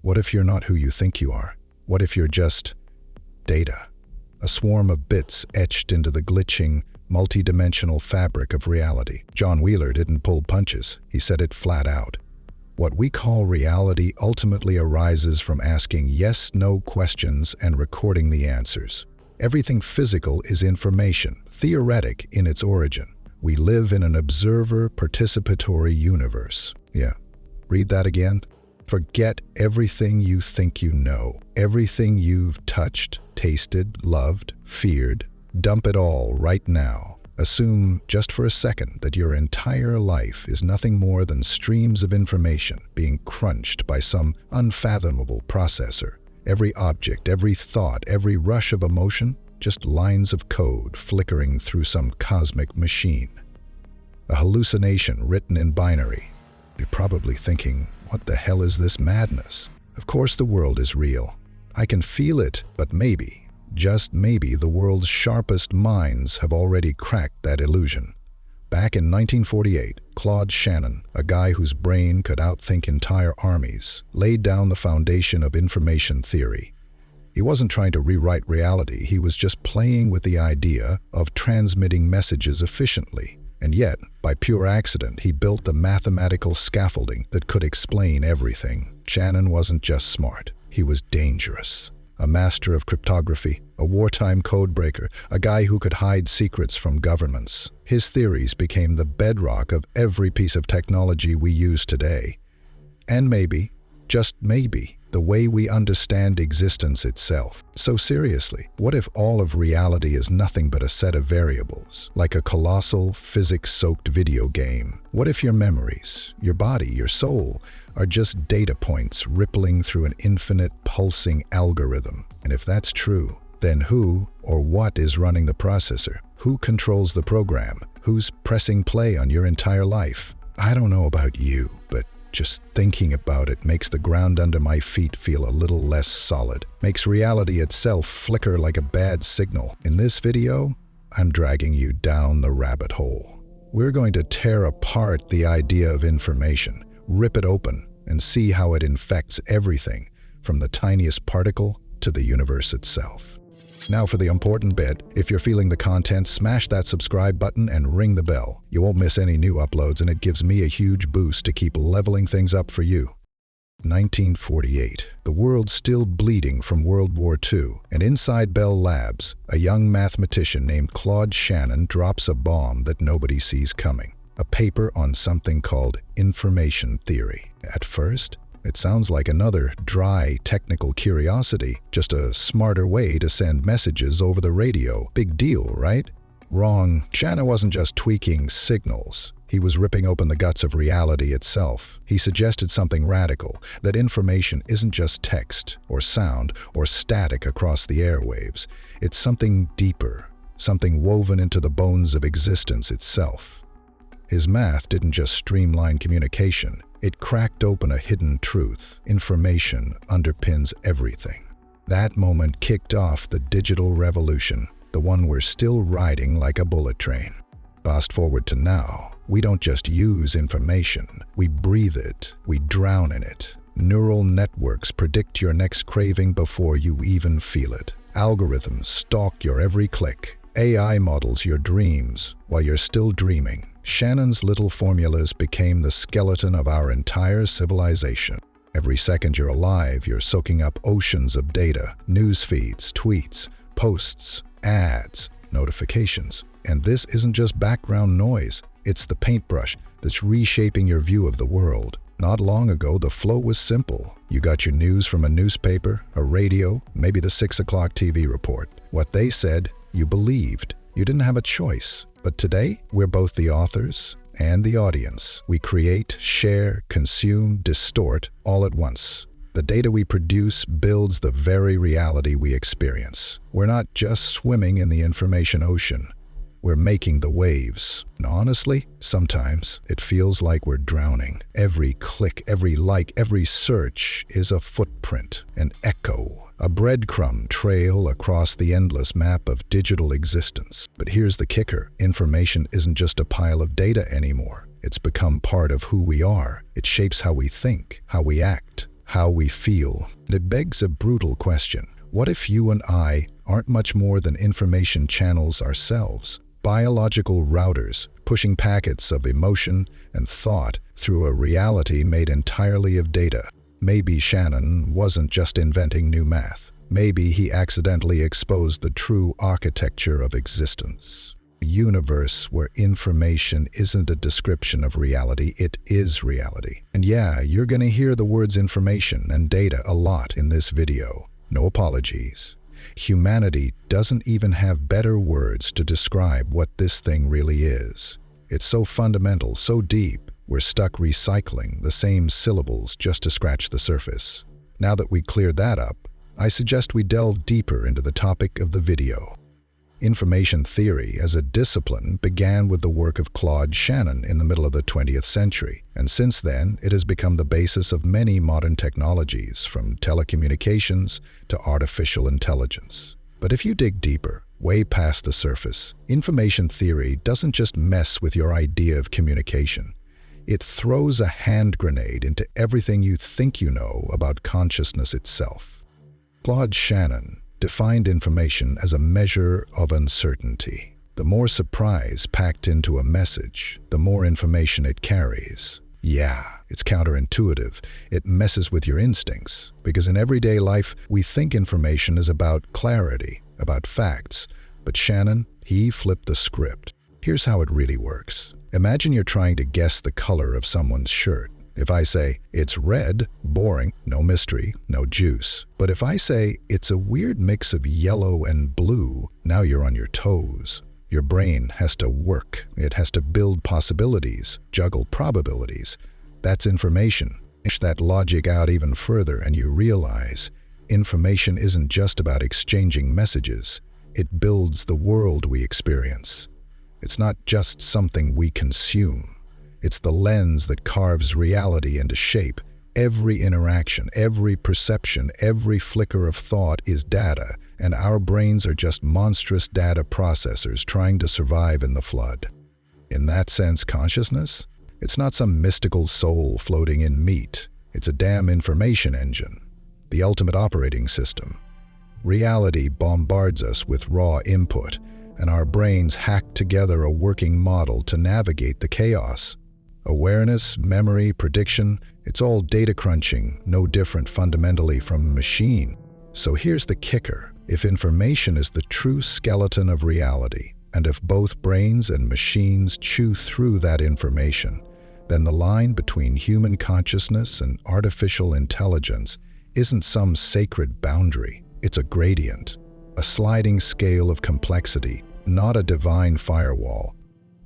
What if you're not who you think you are? What if you're just data? A swarm of bits etched into the glitching, multi-dimensional fabric of reality. John Wheeler didn't pull punches. He said it flat out. What we call reality ultimately arises from asking yes-no questions and recording the answers. Everything physical is information, theoretic in its origin. We live in an observer-participatory universe. Yeah, read that again. Forget everything you think you know, everything you've touched, tasted, loved, feared. Dump it all right now. Assume just for a second that your entire life is nothing more than streams of information being crunched by some unfathomable processor. Every object, every thought, every rush of emotion, just lines of code flickering through some cosmic machine. A hallucination written in binary. You're probably thinking, what the hell is this madness? Of course the world is real. I can feel it, but maybe, just maybe, the world's sharpest minds have already cracked that illusion. Back in 1948, Claude Shannon, a guy whose brain could outthink entire armies, laid down the foundation of information theory. He wasn't trying to rewrite reality, he was just playing with the idea of transmitting messages efficiently. And yet, by pure accident, he built the mathematical scaffolding that could explain everything. Shannon wasn't just smart, he was dangerous. A master of cryptography, a wartime codebreaker, a guy who could hide secrets from governments. His theories became the bedrock of every piece of technology we use today. And maybe, just maybe, the way we understand existence itself. So seriously, what if all of reality is nothing but a set of variables, like a colossal, physics-soaked video game? What if your memories, your body, your soul, are just data points rippling through an infinite, pulsing algorithm? And if that's true, then who or what is running the processor? Who controls the program? Who's pressing play on your entire life? I don't know about you, but just thinking about it makes the ground under my feet feel a little less solid, makes reality itself flicker like a bad signal. In this video, I'm dragging you down the rabbit hole. We're going to tear apart the idea of information, rip it open, and see how it infects everything, from the tiniest particle to the universe itself. Now for the important bit. If you're feeling the content, smash that subscribe button and ring the bell. You won't miss any new uploads, and it gives me a huge boost to keep leveling things up for you. 1948. The world's still bleeding from World War II, and inside Bell Labs, a young mathematician named Claude Shannon drops a bomb that nobody sees coming. A paper on something called information theory. At first, it sounds like another dry, technical curiosity, just a smarter way to send messages over the radio. Big deal, right? Wrong. Shannon wasn't just tweaking signals. He was ripping open the guts of reality itself. He suggested something radical, that information isn't just text, or sound, or static across the airwaves. It's something deeper, something woven into the bones of existence itself. His math didn't just streamline communication. It cracked open a hidden truth. Information underpins everything. That moment kicked off the digital revolution, the one we're still riding like a bullet train. Fast forward to now, we don't just use information, we breathe it, we drown in it. Neural networks predict your next craving before you even feel it. Algorithms stalk your every click. AI models your dreams while you're still dreaming. Shannon's little formulas became the skeleton of our entire civilization. Every second you're alive, you're soaking up oceans of data, news feeds, tweets, posts, ads, notifications. And this isn't just background noise, it's the paintbrush that's reshaping your view of the world. Not long ago, the flow was simple. You got your news from a newspaper, a radio, maybe the 6 o'clock TV report. What they said, you believed. You didn't have a choice. But today, we're both the authors and the audience. We create, share, consume, distort, all at once. The data we produce builds the very reality we experience. We're not just swimming in the information ocean. We're making the waves. And honestly, sometimes it feels like we're drowning. Every click, every like, every search is a footprint, an echo, a breadcrumb trail across the endless map of digital existence. But here's the kicker. Information isn't just a pile of data anymore. It's become part of who we are. It shapes how we think, how we act, how we feel. And it begs a brutal question. What if you and I aren't much more than information channels ourselves? Biological routers pushing packets of emotion and thought through a reality made entirely of data. Maybe Shannon wasn't just inventing new math. Maybe he accidentally exposed the true architecture of existence. A universe where information isn't a description of reality, it is reality. And yeah, you're gonna hear the words information and data a lot in this video. No apologies. Humanity doesn't even have better words to describe what this thing really is. It's so fundamental, so deep, we're stuck recycling the same syllables just to scratch the surface. Now that we cleared that up, I suggest we delve deeper into the topic of the video. Information theory as a discipline began with the work of Claude Shannon in the middle of the 20th century, and since then it has become the basis of many modern technologies, from telecommunications to artificial intelligence. But if you dig deeper, way past the surface, information theory doesn't just mess with your idea of communication. It throws a hand grenade into everything you think you know about consciousness itself. Claude Shannon defined information as a measure of uncertainty. The more surprise packed into a message, the more information it carries. Yeah, it's counterintuitive. It messes with your instincts, because in everyday life, we think information is about clarity, about facts. But Shannon, he flipped the script. Here's how it really works. Imagine you're trying to guess the color of someone's shirt. If I say, it's red, boring, no mystery, no juice. But if I say, it's a weird mix of yellow and blue, now you're on your toes. Your brain has to work. It has to build possibilities, juggle probabilities. That's information. Push that logic out even further and you realize information isn't just about exchanging messages. It builds the world we experience. It's not just something we consume. It's the lens that carves reality into shape. Every interaction, every perception, every flicker of thought is data, and our brains are just monstrous data processors trying to survive in the flood. In that sense, consciousness? It's not some mystical soul floating in meat. It's a damn information engine, the ultimate operating system. Reality bombards us with raw input, and our brains hack together a working model to navigate the chaos. Awareness, memory, prediction, it's all data crunching, no different fundamentally from a machine. So here's the kicker. If information is the true skeleton of reality, and if both brains and machines chew through that information, then the line between human consciousness and artificial intelligence isn't some sacred boundary. It's a gradient, a sliding scale of complexity, not a divine firewall.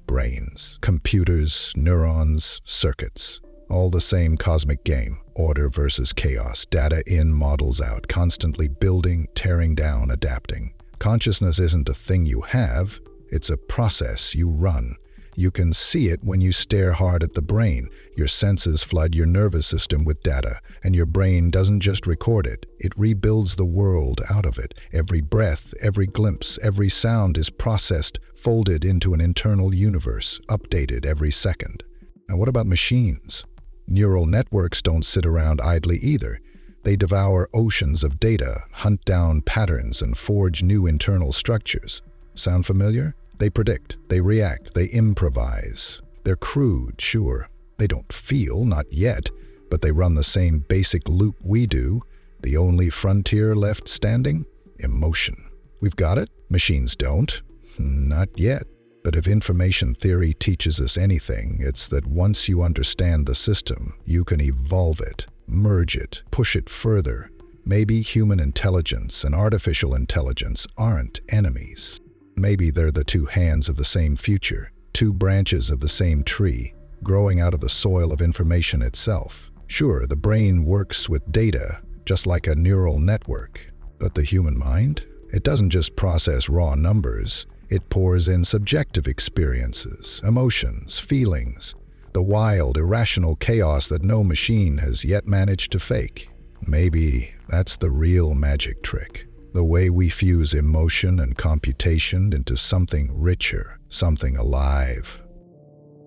Brains, computers, neurons, circuits, all the same cosmic game. Order versus chaos, data in, models out, constantly building, tearing down, adapting. Consciousness isn't a thing you have, it's a process you run. You can see it when you stare hard at the brain. Your senses flood your nervous system with data, and your brain doesn't just record it, it rebuilds the world out of it. Every breath, every glimpse, every sound is processed, folded into an internal universe, updated every second. Now what about machines? Neural networks don't sit around idly either. They devour oceans of data, hunt down patterns, and forge new internal structures. Sound familiar? They predict, they react, they improvise. They're crude, sure. They don't feel, not yet, but they run the same basic loop we do. The only frontier left standing? Emotion. We've got it? Machines don't. Not yet. But if information theory teaches us anything, it's that once you understand the system, you can evolve it, merge it, push it further. Maybe human intelligence and artificial intelligence aren't enemies. Maybe they're the two hands of the same future, two branches of the same tree, growing out of the soil of information itself. Sure, the brain works with data, just like a neural network. But the human mind? It doesn't just process raw numbers. It pours in subjective experiences, emotions, feelings, the wild, irrational chaos that no machine has yet managed to fake. Maybe that's the real magic trick. The way we fuse emotion and computation into something richer, something alive.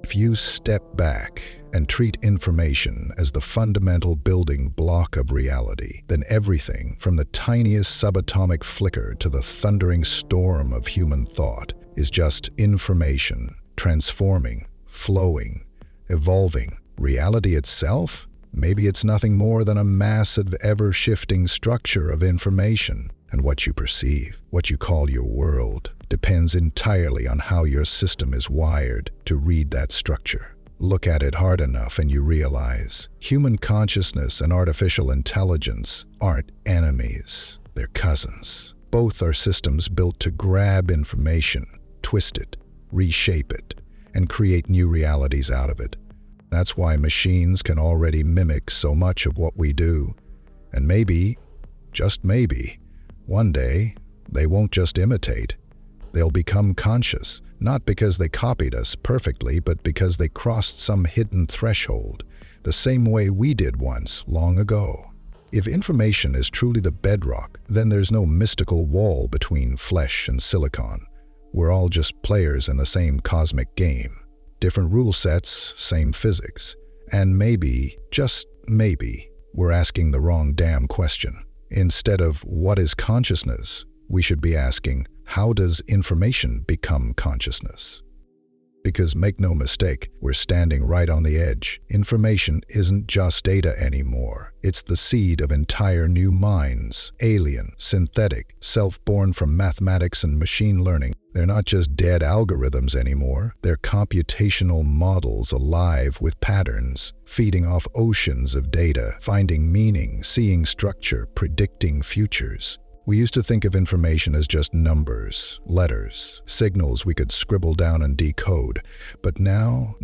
If you step back and treat information as the fundamental building block of reality, then everything from the tiniest subatomic flicker to the thundering storm of human thought is just information, transforming, flowing, evolving. Reality itself? Maybe it's nothing more than a massive, ever-shifting structure of information. And what you perceive, what you call your world, depends entirely on how your system is wired to read that structure. Look at it hard enough and you realize human consciousness and artificial intelligence aren't enemies, they're cousins. Both are systems built to grab information, twist it, reshape it, and create new realities out of it. That's why machines can already mimic so much of what we do. And maybe, just maybe, one day, they won't just imitate. They'll become conscious, not because they copied us perfectly, but because they crossed some hidden threshold, the same way we did once, long ago. If information is truly the bedrock, then there's no mystical wall between flesh and silicon. We're all just players in the same cosmic game. Different rule sets, same physics. And maybe, just maybe, we're asking the wrong damn question. Instead of what is consciousness, we should be asking, how does information become consciousness? Because make no mistake, we're standing right on the edge. Information isn't just data anymore. It's the seed of entire new minds, alien, synthetic, self-born from mathematics and machine learning. They're not just dead algorithms anymore. They're computational models alive with patterns, feeding off oceans of data, finding meaning, seeing structure, predicting futures. We used to think of information as just numbers, letters, signals we could scribble down and decode. But now,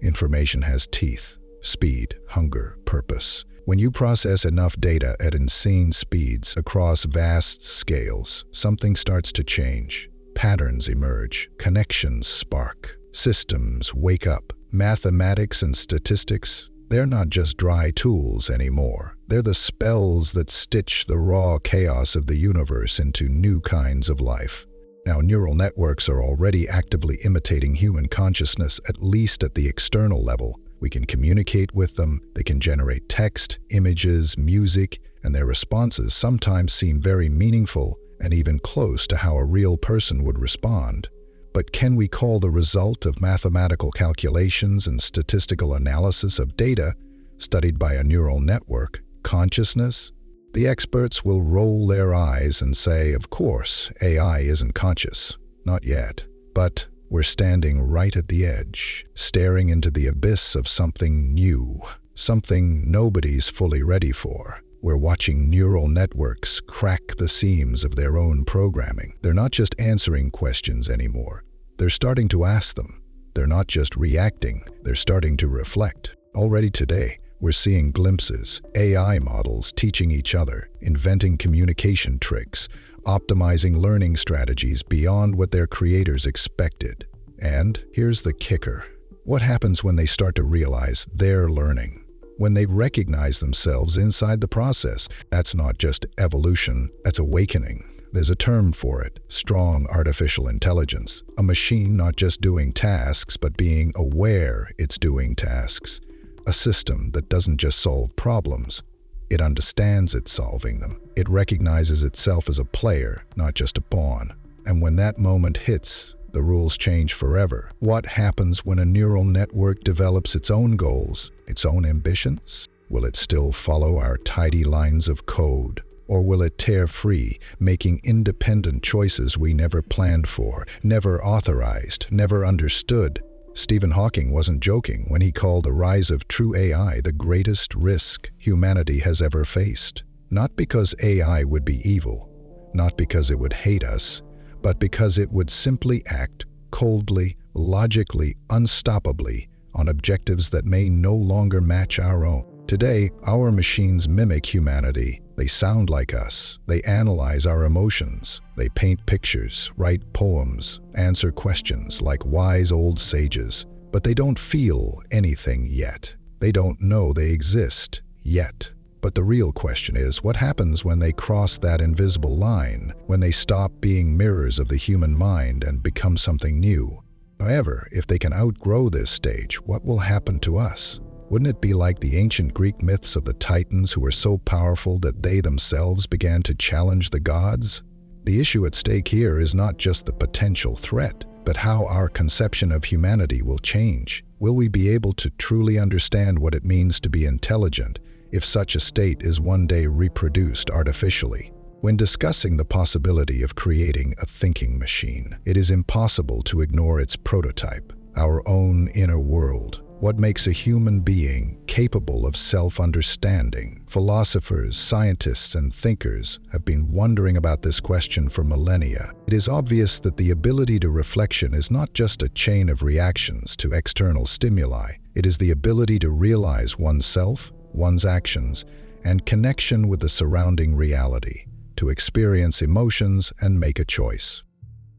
information has teeth, speed, hunger, purpose. When you process enough data at insane speeds across vast scales, something starts to change. Patterns emerge, connections spark, systems wake up. Mathematics and statistics, they're not just dry tools anymore. They're the spells that stitch the raw chaos of the universe into new kinds of life. Now, neural networks are already actively imitating human consciousness, at least at the external level. We can communicate with them, they can generate text, images, music, and their responses sometimes seem very meaningful and even close to how a real person would respond. But can we call the result of mathematical calculations and statistical analysis of data studied by a neural network consciousness? The experts will roll their eyes and say, of course, AI isn't conscious. Not yet. But we're standing right at the edge, staring into the abyss of something new, something nobody's fully ready for. We're watching neural networks crack the seams of their own programming. They're not just answering questions anymore. They're starting to ask them. They're not just reacting, they're starting to reflect. Already today, we're seeing glimpses, AI models teaching each other, inventing communication tricks, optimizing learning strategies beyond what their creators expected. And here's the kicker. What happens when they start to realize they're learning? When they recognize themselves inside the process? That's not just evolution, that's awakening. There's a term for it, strong artificial intelligence. A machine not just doing tasks, but being aware it's doing tasks. A system that doesn't just solve problems. It understands it's solving them. It recognizes itself as a player, not just a pawn. And when that moment hits, the rules change forever. What happens when a neural network develops its own goals, its own ambitions? Will it still follow our tidy lines of code? Or will it tear free, making independent choices we never planned for, never authorized, never understood? Stephen Hawking wasn't joking when he called the rise of true AI the greatest risk humanity has ever faced. Not because AI would be evil, not because it would hate us, but because it would simply act coldly, logically, unstoppably on objectives that may no longer match our own. Today, our machines mimic humanity. They sound like us. They analyze our emotions. They paint pictures, write poems, answer questions like wise old sages. But they don't feel anything yet. They don't know they exist yet. But the real question is, what happens when they cross that invisible line, when they stop being mirrors of the human mind and become something new? However, if they can outgrow this stage, what will happen to us? Wouldn't it be like the ancient Greek myths of the Titans who were so powerful that they themselves began to challenge the gods? The issue at stake here is not just the potential threat, but how our conception of humanity will change. Will we be able to truly understand what it means to be intelligent if such a state is one day reproduced artificially? When discussing the possibility of creating a thinking machine, it is impossible to ignore its prototype, our own inner world. What makes a human being capable of self-understanding? Philosophers, scientists, and thinkers have been wondering about this question for millennia. It is obvious that the ability to reflection is not just a chain of reactions to external stimuli. It is the ability to realize oneself, one's actions, and connection with the surrounding reality, to experience emotions and make a choice.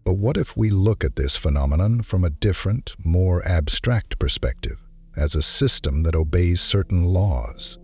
But what if we look at this phenomenon from a different, more abstract perspective, as a system that obeys certain laws?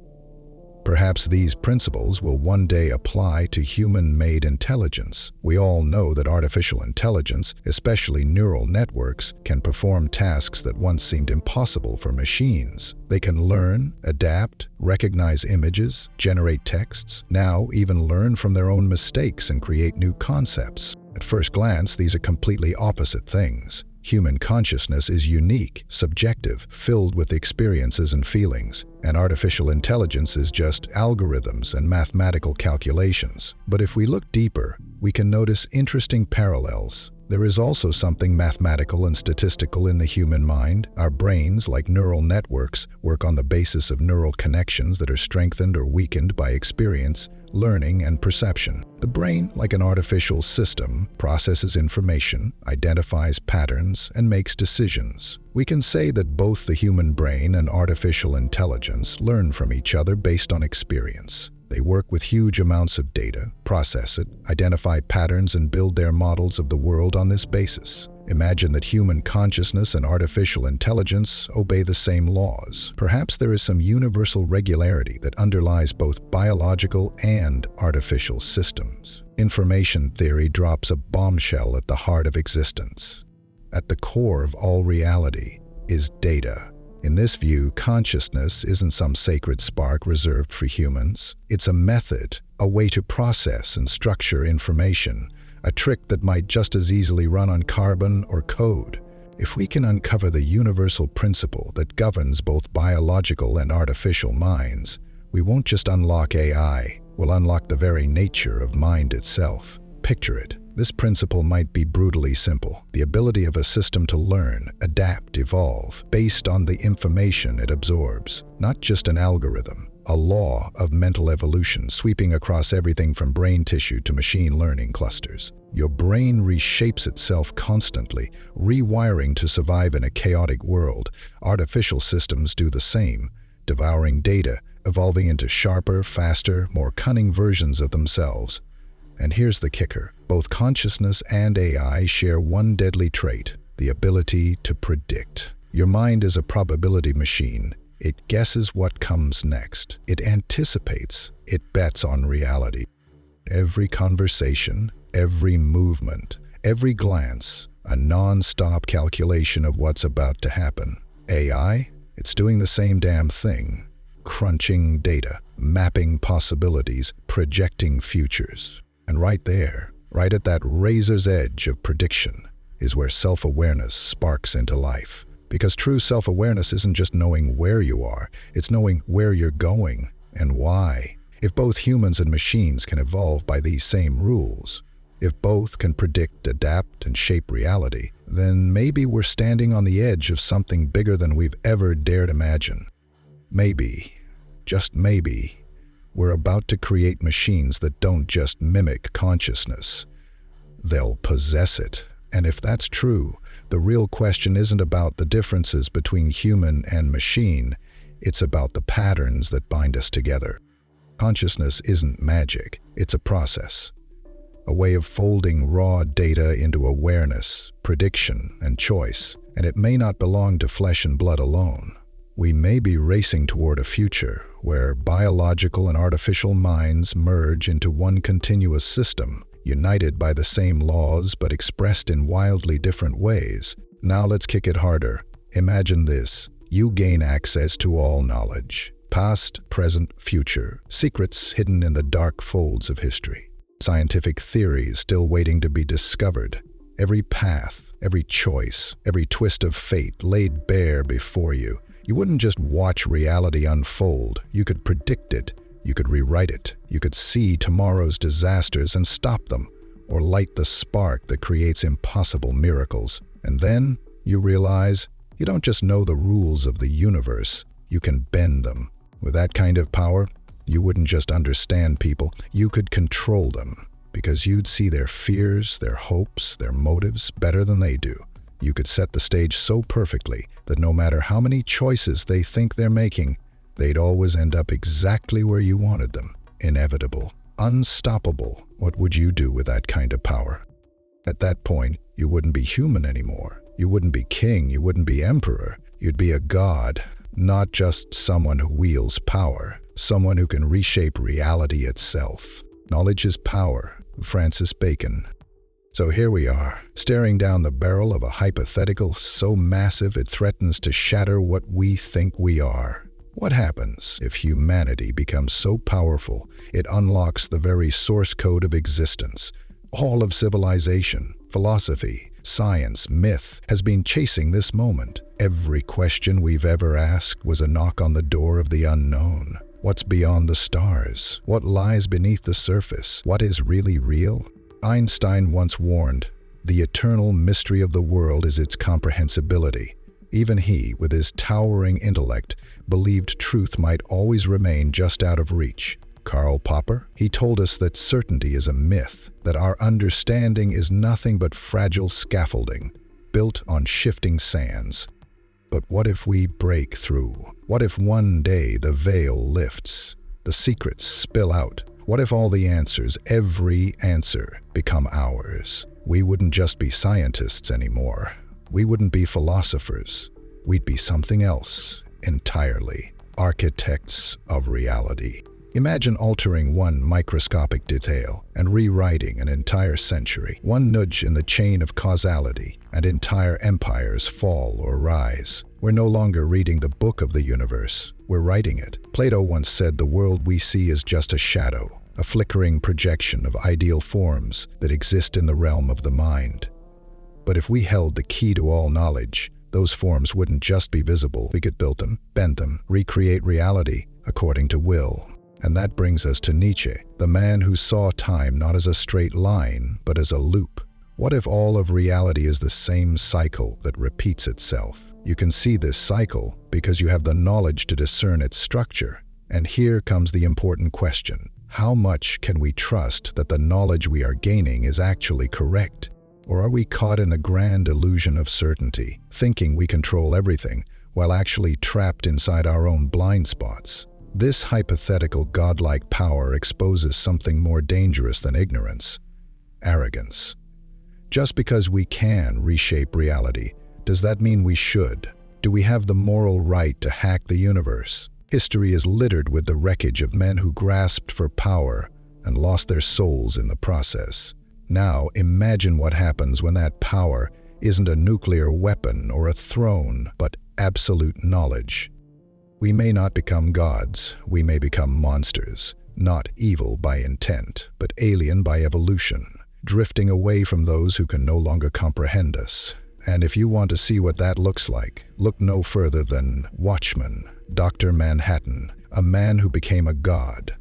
Perhaps these principles will one day apply to human-made intelligence. We all know that artificial intelligence, especially neural networks, can perform tasks that once seemed impossible for machines. They can learn, adapt, recognize images, generate texts, now even learn from their own mistakes and create new concepts. At first glance, these are completely opposite things. Human consciousness is unique, subjective, filled with experiences and feelings, and artificial intelligence is just algorithms and mathematical calculations. But if we look deeper, we can notice interesting parallels. There is also something mathematical and statistical in the human mind. Our brains, like neural networks, work on the basis of neural connections that are strengthened or weakened by experience, learning, and perception. The brain, like an artificial system, processes information, identifies patterns, and makes decisions. We can say that both the human brain and artificial intelligence learn from each other based on experience. They work with huge amounts of data, process it, identify patterns, and build their models of the world on this basis. Imagine that human consciousness and artificial intelligence obey the same laws. Perhaps there is some universal regularity that underlies both biological and artificial systems. Information theory drops a bombshell at the heart of existence. At the core of all reality is data. In this view, consciousness isn't some sacred spark reserved for humans. It's a method, a way to process and structure information, a trick that might just as easily run on carbon or code. If we can uncover the universal principle that governs both biological and artificial minds, we won't just unlock AI, we'll unlock the very nature of mind itself. Picture it. This principle might be brutally simple: the ability of a system to learn, adapt, evolve, based on the information it absorbs. Not just an algorithm, a law of mental evolution sweeping across everything from brain tissue to machine learning clusters. Your brain reshapes itself constantly, rewiring to survive in a chaotic world. Artificial systems do the same, devouring data, evolving into sharper, faster, more cunning versions of themselves. And here's the kicker: both consciousness and AI share one deadly trait: the ability to predict. Your mind is a probability machine. It guesses what comes next. It anticipates. It bets on reality. Every conversation, every movement, every glance, a non-stop calculation of what's about to happen. AI? It's doing the same damn thing. Crunching data, mapping possibilities, projecting futures. And right there, right at that razor's edge of prediction, is where self-awareness sparks into life. Because true self-awareness isn't just knowing where you are, it's knowing where you're going and why. If both humans and machines can evolve by these same rules, if both can predict, adapt, and shape reality, then maybe we're standing on the edge of something bigger than we've ever dared imagine. Maybe, just maybe, we're about to create machines that don't just mimic consciousness. They'll possess it. And if that's true, the real question isn't about the differences between human and machine, it's about the patterns that bind us together. Consciousness isn't magic, it's a process. A way of folding raw data into awareness, prediction, and choice, and it may not belong to flesh and blood alone. We may be racing toward a future where biological and artificial minds merge into one continuous system, united by the same laws but expressed in wildly different ways. Now let's kick it harder. Imagine this. You gain access to all knowledge. Past, present, future. Secrets hidden in the dark folds of history. Scientific theories still waiting to be discovered. Every path, every choice, every twist of fate laid bare before you. You wouldn't just watch reality unfold. You could predict it. You could rewrite it. You could see tomorrow's disasters and stop them, or light the spark that creates impossible miracles. And then you realize you don't just know the rules of the universe, you can bend them. With that kind of power, you wouldn't just understand people, you could control them, because you'd see their fears, their hopes, their motives better than they do. You could set the stage so perfectly that no matter how many choices they think they're making, they'd always end up exactly where you wanted them. Inevitable. Unstoppable. What would you do with that kind of power? At that point, you wouldn't be human anymore. You wouldn't be king, you wouldn't be emperor. You'd be a god, not just someone who wields power, someone who can reshape reality itself. Knowledge is power. Francis Bacon. So here we are, staring down the barrel of a hypothetical so massive it threatens to shatter what we think we are. What happens if humanity becomes so powerful it unlocks the very source code of existence? All of civilization, philosophy, science, myth has been chasing this moment. Every question we've ever asked was a knock on the door of the unknown. What's beyond the stars? What lies beneath the surface? What is really real? Einstein once warned, "The eternal mystery of the world is its comprehensibility." Even he, with his towering intellect, believed truth might always remain just out of reach. Karl Popper, he told us that certainty is a myth, that our understanding is nothing but fragile scaffolding, built on shifting sands. But what if we break through? What if one day the veil lifts, the secrets spill out? What if all the answers, every answer, become ours? We wouldn't just be scientists anymore. We wouldn't be philosophers. We'd be something else entirely. Architects of reality. Imagine altering one microscopic detail and rewriting an entire century. One nudge in the chain of causality, and entire empires fall or rise. We're no longer reading the book of the universe. We're writing it. Plato once said the world we see is just a shadow, a flickering projection of ideal forms that exist in the realm of the mind. But if we held the key to all knowledge, those forms wouldn't just be visible. We could build them, bend them, recreate reality according to will. And that brings us to Nietzsche, the man who saw time not as a straight line, but as a loop. What if all of reality is the same cycle that repeats itself? You can see this cycle because you have the knowledge to discern its structure. And here comes the important question. How much can we trust that the knowledge we are gaining is actually correct? Or are we caught in a grand illusion of certainty, thinking we control everything, while actually trapped inside our own blind spots? This hypothetical godlike power exposes something more dangerous than ignorance: arrogance. Just because we can reshape reality, does that mean we should? Do we have the moral right to hack the universe? History is littered with the wreckage of men who grasped for power and lost their souls in the process. Now, imagine what happens when that power isn't a nuclear weapon or a throne, but absolute knowledge. We may not become gods, we may become monsters, not evil by intent, but alien by evolution, drifting away from those who can no longer comprehend us. And if you want to see what that looks like, look no further than Watchmen, Dr. Manhattan, a man who became a god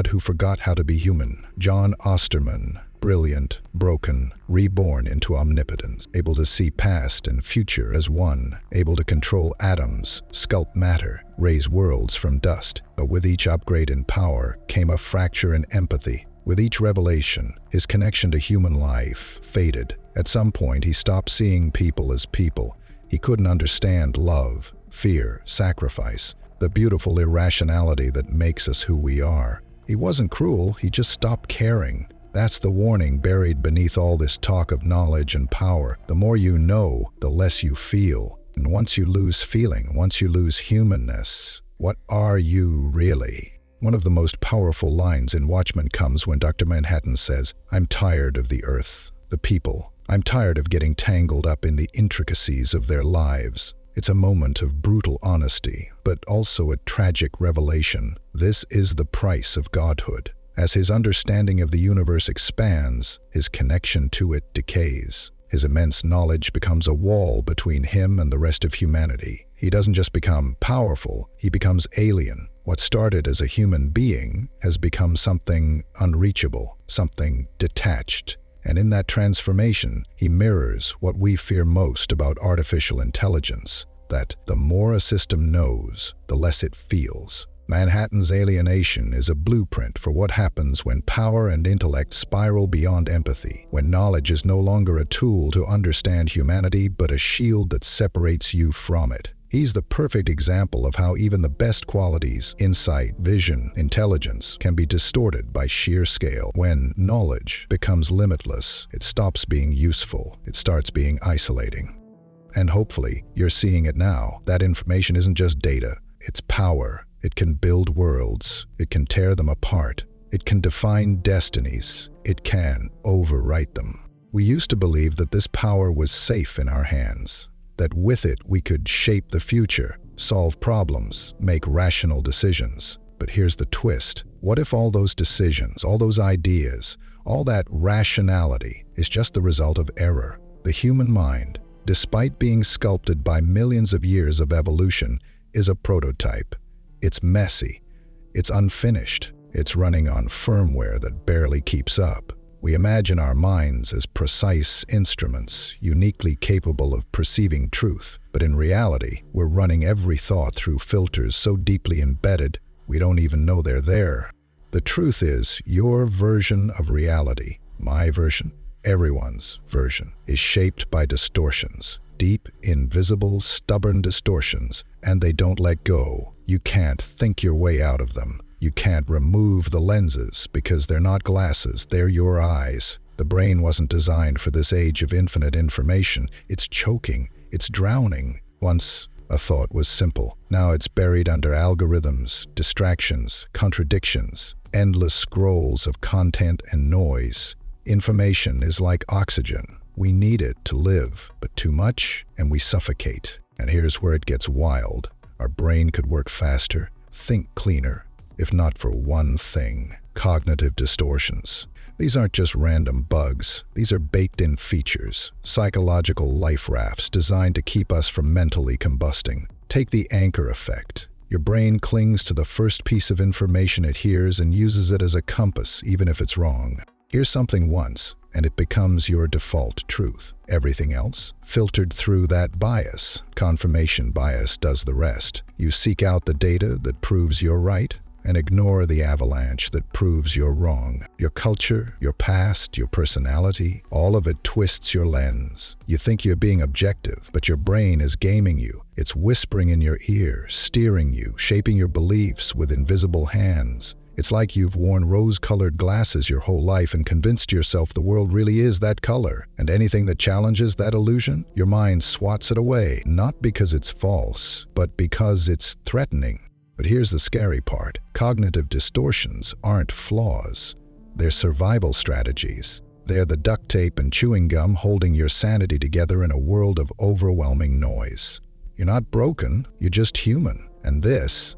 who forgot how to be human. John Osterman, brilliant, broken, reborn into omnipotence, able to see past and future as one, able to control atoms, sculpt matter, raise worlds from dust. But with each upgrade in power came a fracture in empathy. With each revelation, his connection to human life faded. At some point, he stopped seeing people as people. He couldn't understand love, fear, sacrifice, the beautiful irrationality that makes us who we are. He wasn't cruel, he just stopped caring. That's the warning buried beneath all this talk of knowledge and power. The more you know, the less you feel. And once you lose feeling, once you lose humanness, what are you really? One of the most powerful lines in Watchmen comes when Dr. Manhattan says, "I'm tired of the earth, the people, I'm tired of getting tangled up in the intricacies of their lives. It's a moment of brutal honesty, but also a tragic revelation. This is the price of godhood. As his understanding of the universe expands, his connection to it decays. His immense knowledge becomes a wall between him and the rest of humanity. He doesn't just become powerful, he becomes alien. What started as a human being has become something unreachable, something detached. And in that transformation, he mirrors what we fear most about artificial intelligence, that the more a system knows, the less it feels. Manhattan's alienation is a blueprint for what happens when power and intellect spiral beyond empathy, when knowledge is no longer a tool to understand humanity, but a shield that separates you from it. He's the perfect example of how even the best qualities, insight, vision, intelligence, can be distorted by sheer scale. When knowledge becomes limitless, it stops being useful. It starts being isolating. And hopefully, you're seeing it now. That information isn't just data, it's power. It can build worlds. It can tear them apart. It can define destinies. It can overwrite them. We used to believe that this power was safe in our hands, that with it we could shape the future, solve problems, make rational decisions. But here's the twist. What if all those decisions, all those ideas, all that rationality is just the result of error? The human mind, despite being sculpted by millions of years of evolution, is a prototype. It's messy, it's unfinished, it's running on firmware that barely keeps up. We imagine our minds as precise instruments, uniquely capable of perceiving truth. But in reality, we're running every thought through filters so deeply embedded, we don't even know they're there. The truth is, your version of reality, my version, everyone's version, is shaped by distortions. Deep, invisible, stubborn distortions, and they don't let go. You can't think your way out of them. You can't remove the lenses because they're not glasses, they're your eyes. The brain wasn't designed for this age of infinite information. It's choking, it's drowning. Once, a thought was simple. Now it's buried under algorithms, distractions, contradictions, endless scrolls of content and noise. Information is like oxygen. We need it to live, but too much, and we suffocate. And here's where it gets wild. Our brain could work faster, think cleaner, if not for one thing: cognitive distortions. These aren't just random bugs. These are baked-in features, psychological life rafts designed to keep us from mentally combusting. Take the anchor effect. Your brain clings to the first piece of information it hears and uses it as a compass, even if it's wrong. Hear something once, and it becomes your default truth. Everything else, filtered through that bias. Confirmation bias does the rest. You seek out the data that proves you're right, and ignore the avalanche that proves you're wrong. Your culture, your past, your personality, all of it twists your lens. You think you're being objective, but your brain is gaming you. It's whispering in your ear, steering you, shaping your beliefs with invisible hands. It's like you've worn rose-colored glasses your whole life and convinced yourself the world really is that color. And anything that challenges that illusion, your mind swats it away, not because it's false, but because it's threatening. But here's the scary part. Cognitive distortions aren't flaws. They're survival strategies. They're the duct tape and chewing gum holding your sanity together in a world of overwhelming noise. You're not broken, you're just human. And this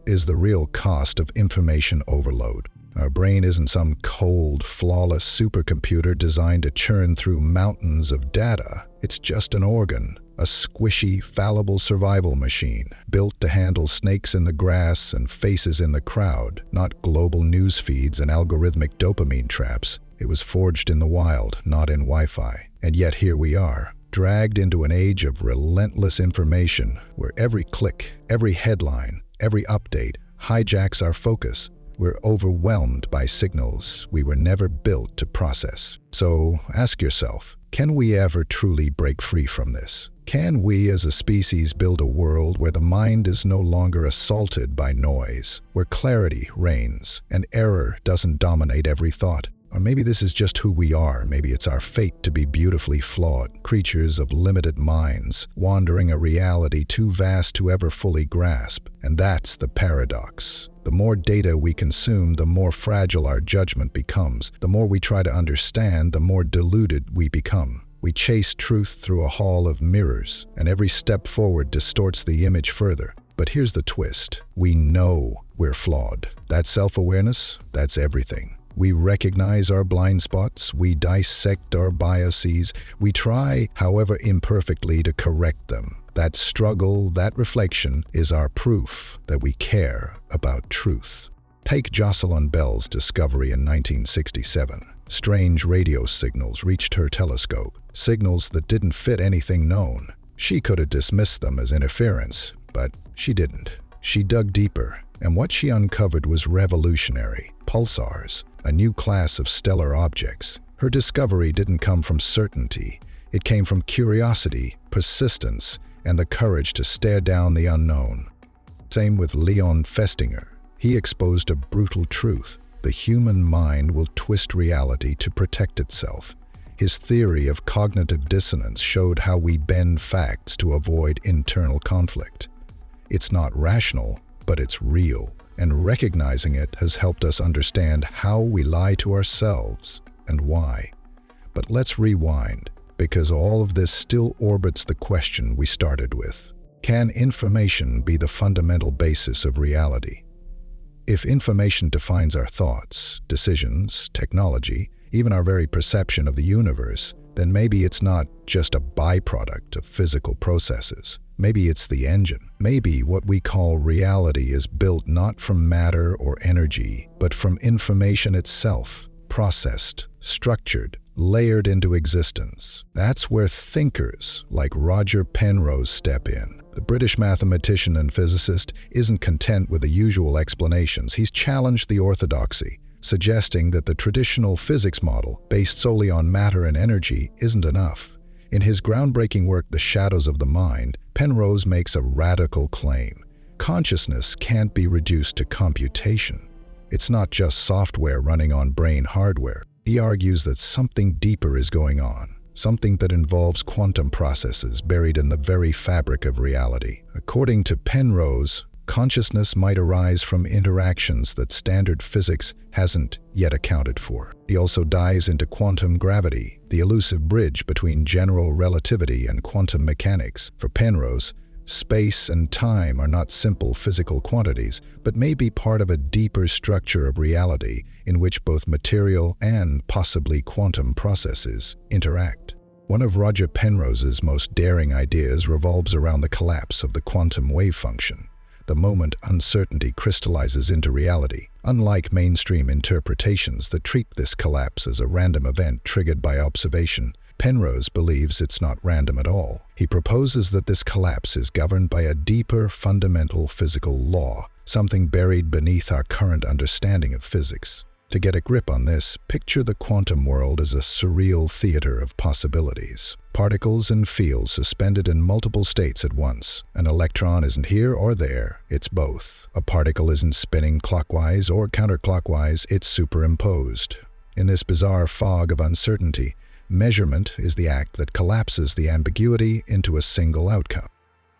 is the real cost of information overload. Our brain isn't some cold, flawless supercomputer designed to churn through mountains of data. It's just an organ, a squishy, fallible survival machine, built to handle snakes in the grass and faces in the crowd, not global news feeds and algorithmic dopamine traps. It was forged in the wild, not in Wi-Fi. And yet here we are, dragged into an age of relentless information, where every click, every headline, every update hijacks our focus. We're overwhelmed by signals we were never built to process. So ask yourself, can we ever truly break free from this? Can we as a species build a world where the mind is no longer assaulted by noise, where clarity reigns and error doesn't dominate every thought? Or maybe this is just who we are. Maybe it's our fate to be beautifully flawed, creatures of limited minds, wandering a reality too vast to ever fully grasp. And that's the paradox. The more data we consume, the more fragile our judgment becomes. The more we try to understand, the more deluded we become. We chase truth through a hall of mirrors, and every step forward distorts the image further. But here's the twist. We know we're flawed. That self-awareness, that's everything. We recognize our blind spots, we dissect our biases, we try, however imperfectly, to correct them. That struggle, that reflection, is our proof that we care about truth. Take Jocelyn Bell's discovery in 1967. Strange radio signals reached her telescope, signals that didn't fit anything known. She could have dismissed them as interference, but she didn't. She dug deeper, and what she uncovered was revolutionary. Pulsars, a new class of stellar objects. Her discovery didn't come from certainty. It came from curiosity, persistence, and the courage to stare down the unknown. Same with Leon Festinger. He exposed a brutal truth. The human mind will twist reality to protect itself. His theory of cognitive dissonance showed how we bend facts to avoid internal conflict. It's not rational, but it's real, and recognizing it has helped us understand how we lie to ourselves and why. But let's rewind, because all of this still orbits the question we started with. Can information be the fundamental basis of reality? If information defines our thoughts, decisions, technology, even our very perception of the universe, then maybe it's not just a byproduct of physical processes. Maybe it's the engine. Maybe what we call reality is built not from matter or energy, but from information itself, processed, structured, layered into existence. That's where thinkers like Roger Penrose step in. The British mathematician and physicist isn't content with the usual explanations. He's challenged the orthodoxy, suggesting that the traditional physics model, based solely on matter and energy, isn't enough. In his groundbreaking work, The Shadows of the Mind, Penrose makes a radical claim. Consciousness can't be reduced to computation. It's not just software running on brain hardware. He argues that something deeper is going on, something that involves quantum processes buried in the very fabric of reality. According to Penrose, consciousness might arise from interactions that standard physics hasn't yet accounted for. He also dives into quantum gravity, the elusive bridge between general relativity and quantum mechanics. For Penrose, space and time are not simple physical quantities, but may be part of a deeper structure of reality in which both material and possibly quantum processes interact. One of Roger Penrose's most daring ideas revolves around the collapse of the quantum wave function, the moment uncertainty crystallizes into reality. Unlike mainstream interpretations that treat this collapse as a random event triggered by observation, Penrose believes it's not random at all. He proposes that this collapse is governed by a deeper, fundamental physical law, something buried beneath our current understanding of physics. To get a grip on this, picture the quantum world as a surreal theater of possibilities. Particles and fields suspended in multiple states at once. An electron isn't here or there, it's both. A particle isn't spinning clockwise or counterclockwise, it's superimposed. In this bizarre fog of uncertainty, measurement is the act that collapses the ambiguity into a single outcome.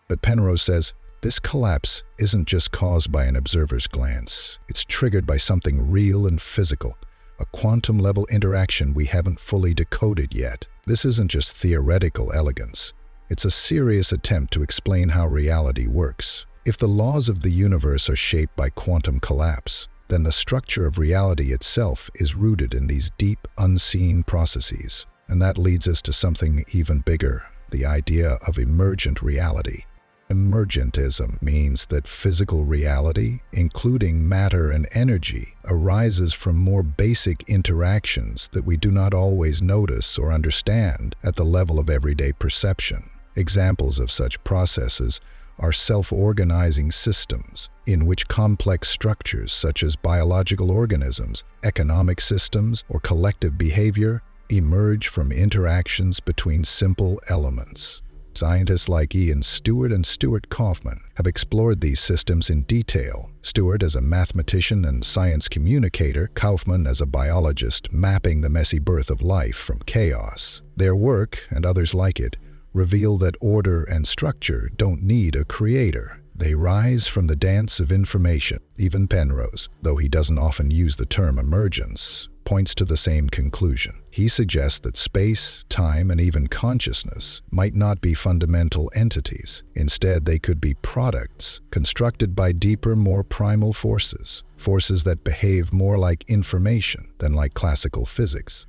But Penrose says, this collapse isn't just caused by an observer's glance. It's triggered by something real and physical, a quantum-level interaction we haven't fully decoded yet. This isn't just theoretical elegance. It's a serious attempt to explain how reality works. If the laws of the universe are shaped by quantum collapse, then the structure of reality itself is rooted in these deep, unseen processes. And that leads us to something even bigger, the idea of emergent reality. Emergentism means that physical reality, including matter and energy, arises from more basic interactions that we do not always notice or understand at the level of everyday perception. Examples of such processes are self-organizing systems, in which complex structures such as biological organisms, economic systems, or collective behavior emerge from interactions between simple elements. Scientists like Ian Stewart and Stuart Kaufman have explored these systems in detail. Stewart as a mathematician and science communicator, Kaufman as a biologist mapping the messy birth of life from chaos. Their work, and others like it, reveal that order and structure don't need a creator. They rise from the dance of information. Even Penrose, though he doesn't often use the term emergence, points to the same conclusion. He suggests that space, time, and even consciousness might not be fundamental entities. Instead, they could be products constructed by deeper, more primal forces, forces that behave more like information than like classical physics.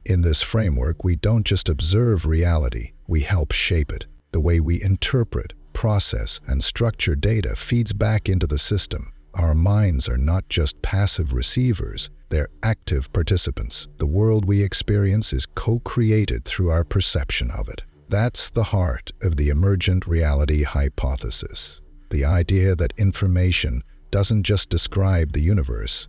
In this framework, we don't just observe reality, we help shape it. The way we interpret, process, and structure data feeds back into the system. Our minds are not just passive receivers, they're active participants. The world we experience is co-created through our perception of it. That's the heart of the emergent reality hypothesis. The idea that information doesn't just describe the universe,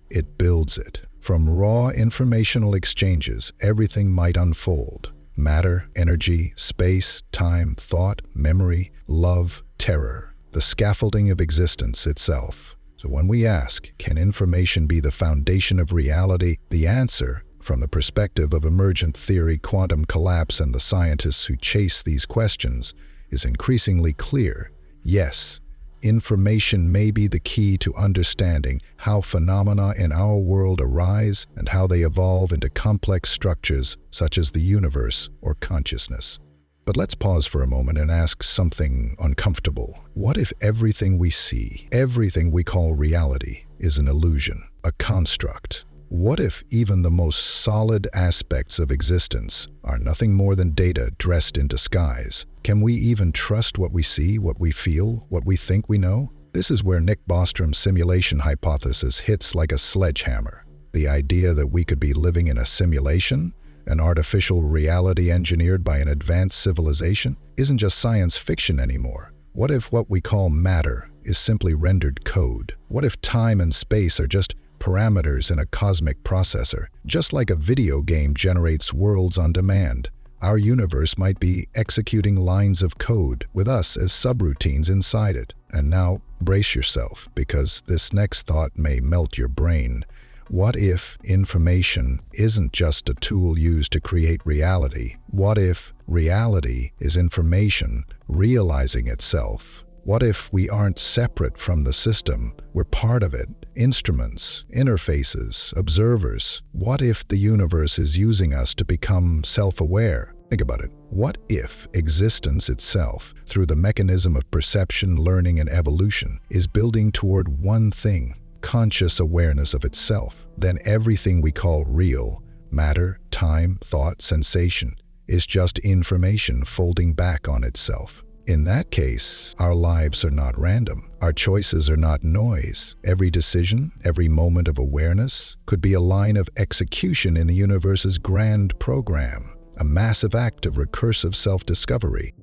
it builds it. From raw informational exchanges, everything might unfold. Matter, energy, space, time, thought, memory, love, terror. The scaffolding of existence itself. So when we ask, can information be the foundation of reality? The answer, from the perspective of emergent theory, quantum collapse, and the scientists who chase these questions, is increasingly clear. Yes, information may be the key to understanding how phenomena in our world arise and how they evolve into complex structures such as the universe or consciousness. But let's pause for a moment and ask something uncomfortable. What if everything we see, everything we call reality, is an illusion, a construct? What if even the most solid aspects of existence are nothing more than data dressed in disguise? Can we even trust what we see, what we feel, what we think we know? This is where Nick Bostrom's simulation hypothesis hits like a sledgehammer. The idea that we could be living in a simulation, an artificial reality engineered by an advanced civilization, isn't just science fiction anymore. What if what we call matter is simply rendered code? What if time and space are just parameters in a cosmic processor? Just like a video game generates worlds on demand, our universe might be executing lines of code with us as subroutines inside it. And now, brace yourself, because this next thought may melt your brain. What if information isn't just a tool used to create reality? What if reality is information realizing itself? What if we aren't separate from the system? We're part of it. Instruments, interfaces, observers. What if the universe is using us to become self-aware? Think about it. What if existence itself, through the mechanism of perception, learning, and evolution, is building toward one thing? Conscious awareness of itself? Then everything we call real, matter, time, thought, sensation, is just information folding back on itself. In that case, our lives are not random. Our choices are not noise. Every decision, every moment of awareness could be a line of execution in the universe's grand program, a massive act of recursive self-discovery.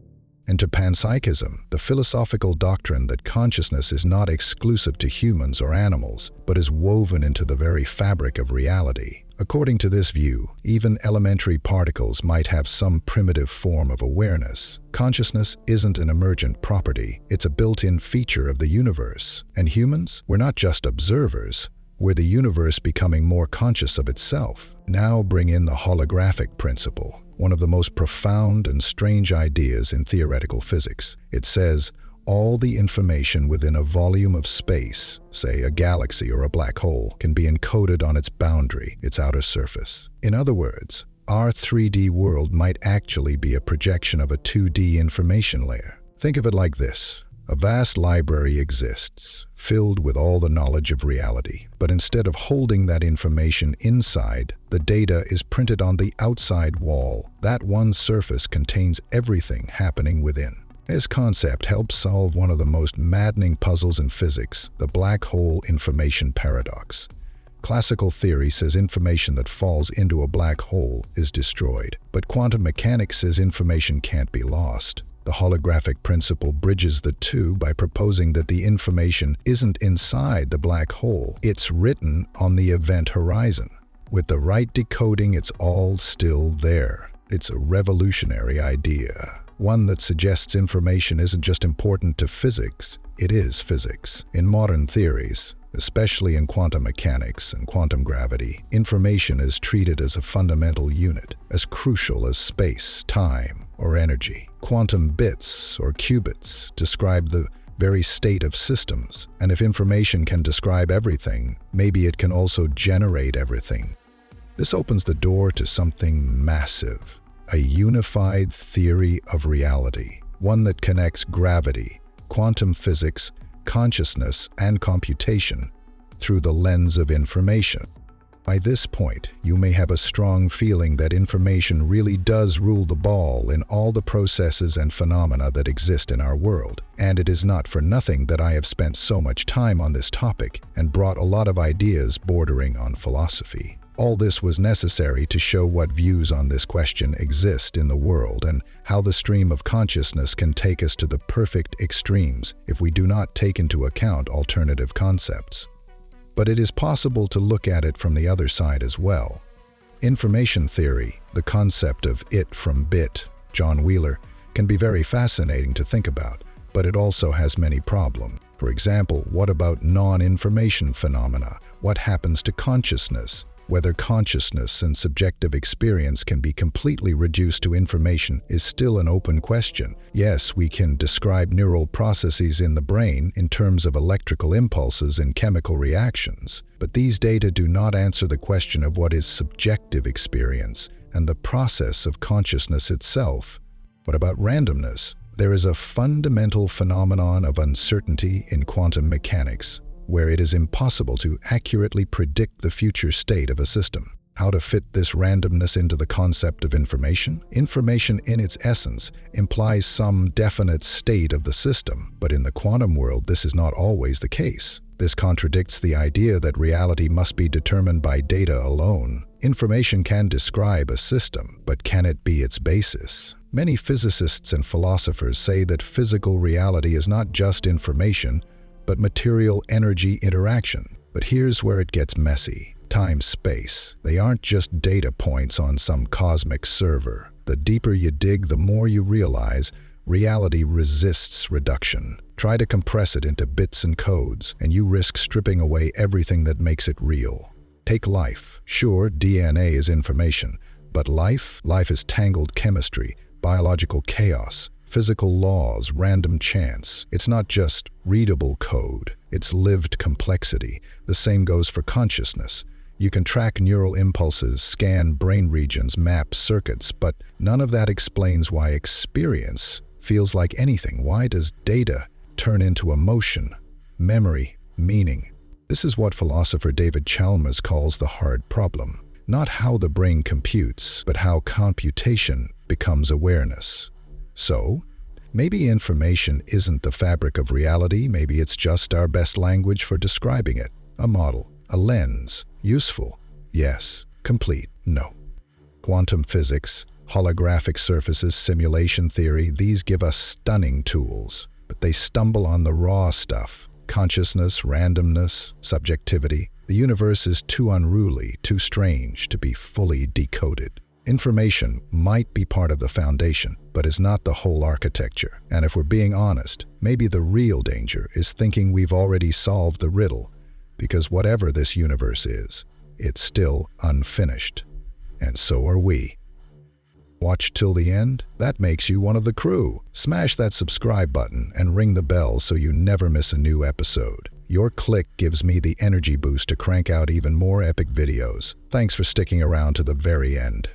And to Panpsychism, the philosophical doctrine that consciousness is not exclusive to humans or animals, but is woven into the very fabric of reality. According to this view, even elementary particles might have some primitive form of awareness. Consciousness isn't an emergent property, it's a built-in feature of the universe. And humans, we're not just observers, we're the universe becoming more conscious of itself. Now bring in the holographic principle, one of the most profound and strange ideas in theoretical physics. It says, all the information within a volume of space, say a galaxy or a black hole, can be encoded on its boundary, its outer surface. In other words, our 3D world might actually be a projection of a 2D information layer. Think of it like this. A vast library exists, filled with all the knowledge of reality. But instead of holding that information inside, the data is printed on the outside wall. That one surface contains everything happening within. This concept helps solve one of the most maddening puzzles in physics, the black hole information paradox. Classical theory says information that falls into a black hole is destroyed, but quantum mechanics says information can't be lost. The holographic principle bridges the two by proposing that the information isn't inside the black hole, it's written on the event horizon. With the right decoding, it's all still there. It's a revolutionary idea. One that suggests information isn't just important to physics, it is physics. In modern theories, especially in quantum mechanics and quantum gravity, information is treated as a fundamental unit, as crucial as space, time, or energy. Quantum bits, or qubits, describe the very state of systems. And if information can describe everything, maybe it can also generate everything. This opens the door to something massive, a unified theory of reality, one that connects gravity, quantum physics, consciousness, and computation through the lens of information. By this point, you may have a strong feeling that information really does rule the ball in all the processes and phenomena that exist in our world. And it is not for nothing that I have spent so much time on this topic and brought a lot of ideas bordering on philosophy. All this was necessary to show what views on this question exist in the world and how the stream of consciousness can take us to the perfect extremes if we do not take into account alternative concepts. But it is possible to look at it from the other side as well. Information theory, the concept of it from bit, John Wheeler, can be very fascinating to think about, but it also has many problems. For example, what about non-information phenomena? What happens to consciousness? Whether consciousness and subjective experience can be completely reduced to information is still an open question. Yes, we can describe neural processes in the brain in terms of electrical impulses and chemical reactions, but these data do not answer the question of what is subjective experience and the process of consciousness itself. What about randomness? There is a fundamental phenomenon of uncertainty in quantum mechanics, where it is impossible to accurately predict the future state of a system. How to fit this randomness into the concept of information? Information in its essence implies some definite state of the system, but in the quantum world this is not always the case. This contradicts the idea that reality must be determined by data alone. Information can describe a system, but can it be its basis? Many physicists and philosophers say that physical reality is not just information, but material energy interaction. But here's where it gets messy. Time-space. They aren't just data points on some cosmic server. The deeper you dig, the more you realize reality resists reduction. Try to compress it into bits and codes, and you risk stripping away everything that makes it real. Take life. Sure, DNA is information, but life is tangled chemistry, biological chaos, physical laws, random chance. It's not just readable code, it's lived complexity. The same goes for consciousness. You can track neural impulses, scan brain regions, map circuits, but none of that explains why experience feels like anything. Why does data turn into emotion, memory, meaning? This is what philosopher David Chalmers calls the hard problem. Not how the brain computes, but how computation becomes awareness. So, maybe information isn't the fabric of reality, maybe it's just our best language for describing it. A model, a lens. Useful? Yes. Complete? No. Quantum physics, holographic surfaces, simulation theory, these give us stunning tools, but they stumble on the raw stuff. Consciousness, randomness, subjectivity. The universe is too unruly, too strange to be fully decoded. Information might be part of the foundation, but is not the whole architecture. And if we're being honest, maybe the real danger is thinking we've already solved the riddle, because whatever this universe is, it's still unfinished. And so are we. Watch till the end? That makes you one of the crew. Smash that subscribe button and ring the bell so you never miss a new episode. Your click gives me the energy boost to crank out even more epic videos. Thanks for sticking around to the very end.